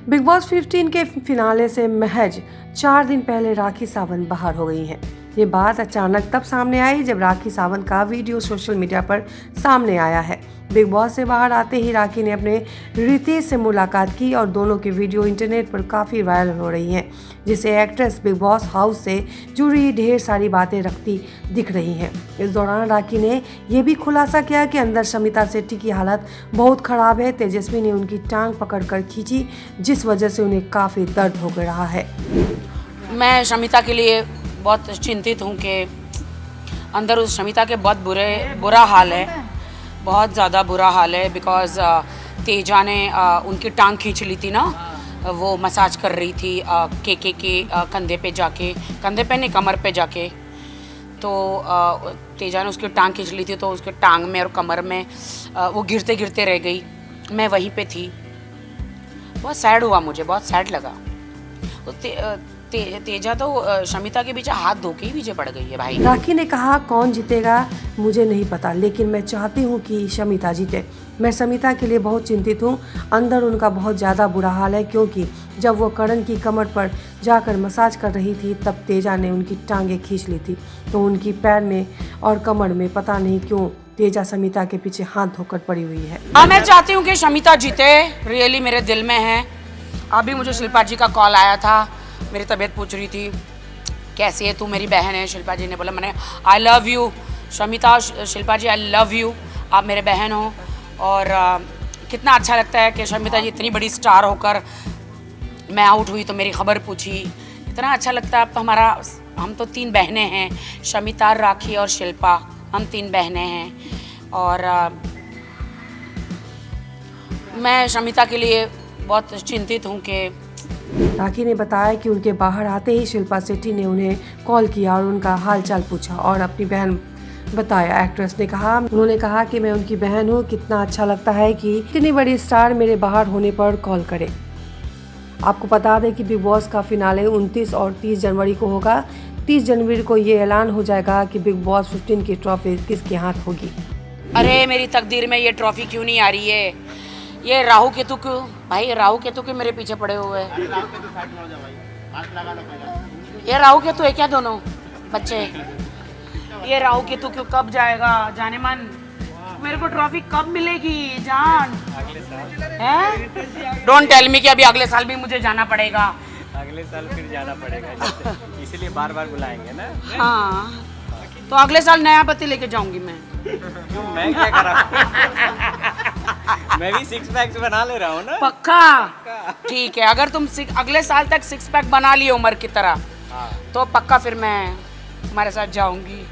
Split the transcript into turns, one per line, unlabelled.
Big boss 15 के finale से महज 4 दिन पहले राखी सावंत बाहर हो गई हैं। ये बात अचानक तब सामने आई जब राखी सावंत का वीडियो सोशल मीडिया पर सामने आया है। बिग बॉस से बाहर आते ही राखी ने अपने रितेश से मुलाकात की और दोनों की वीडियो इंटरनेट पर काफ़ी वायरल हो रही हैं, जिसे एक्ट्रेस बिग बॉस हाउस से जुड़ी ढेर सारी बातें रखती दिख रही हैं। इस दौरान राखी ने यह भी खुलासा किया कि अंदर शमिता शेट्टी की हालत बहुत ख़राब है। तेजस्वी ने उनकी टांग पकड़कर खींची, जिस वजह से उन्हें काफ़ी दर्द हो रहा है।
मैं शमिता के लिए बहुत चिंतित हूँ कि अंदर उस शमिता के बहुत बुरा हाल है, बहुत ज़्यादा बुरा हाल है। बिकॉज़ तेजा ने उनकी टांग खींच ली थी ना, वो मसाज कर रही थी के कंधे पे जाके, कंधे पे नहीं कमर पे जाके। तो तेजा ने उसकी टांग खींच ली थी, तो उसके टांग में और कमर में वो गिरते गिरते रह गई। मैं वहीं पे थी, बहुत सैड हुआ, मुझे बहुत सैड लगा। तेजा तो शमिता के पीछे हाथ धो के ही पीछे पड़ गई है भाई।
राखी ने कहा, कौन जीतेगा मुझे नहीं पता, लेकिन मैं चाहती हूँ कि शमिता जीते। मैं शमिता के लिए बहुत चिंतित हूँ। अंदर उनका बहुत ज़्यादा बुरा हाल है, क्योंकि जब वो करण की कमर पर जाकर मसाज कर रही थी तब तेजा ने उनकी टांगें खींच ली थी। तो उनकी पैर में और कमर में पता नहीं क्यों तेजा शमिता के पीछे हाथ धोकर पड़ी हुई है।
मैं चाहती हूँ कि शमिता जीते, रियली मेरे दिल में है। अभी मुझे शिल्पा जी का कॉल आया था, मेरी तबीयत पूछ रही थी कैसी है तू, मेरी बहन है। शिल्पा जी ने बोला, मैंने I love you Shamita, Shilpa ji I love you, आप मेरे बहन हो। और कितना अच्छा लगता है कि शमिता जी इतनी बड़ी स्टार होकर मैं आउट हुई तो मेरी खबर पूछी, इतना अच्छा लगता है। अब तो हम तो 3 बहनें हैं, शमिता, राखी और शिल्पा, हम 3 बहनें हैं। और मैं शमिता के लिए बहुत चिंतित हूँ कि
राखी ने बताया कि उनके बाहर आते ही शिल्पा शेट्टी ने उन्हें कॉल किया और उनका हालचाल पूछा और अपनी बहन बताया। एक्ट्रेस ने कहा, उन्होंने कहा कि मैं उनकी बहन हूँ, कितना अच्छा लगता है कि इतनी बड़ी स्टार मेरे बाहर होने पर कॉल करे। आपको बता दें कि बिग बॉस का फिनाले 29 और 30 जनवरी को होगा। 30 जनवरी को ये ऐलान हो जाएगा कि बिग बॉस 15 की ट्रॉफी किसके हाथ होगी।
अरे मेरी तकदीर में ये ट्रॉफी क्यों नहीं आ रही है? ये राहु केतु क्यों भाई, राहु केतु के मेरे पीछे पड़े हुए हैं। ये राहु केतु है क्या दोनों बच्चे? ये राहु केतु क्यों, कब जाएगा जाने मन? मेरे को ट्रॉफी कब मिलेगी जान? हैं? डोंट टेल मी कि अभी अगले साल भी मुझे जाना पड़ेगा।
अगले साल फिर जाना पड़ेगा, इसीलिए बार बार बुलाएंगे ना।
हाँ, तो अगले साल नया पति लेके जाऊंगी मैं।
क्यों, मैं क्या कर रहा हूँ? मैं भी 6 पैक्स बना ले रहा हूँ ना।
पक्का? ठीक है, अगर तुम अगले साल तक 6 पैक बना लिए उमर की तरह, तो पक्का फिर मैं तुम्हारे साथ जाऊंगी।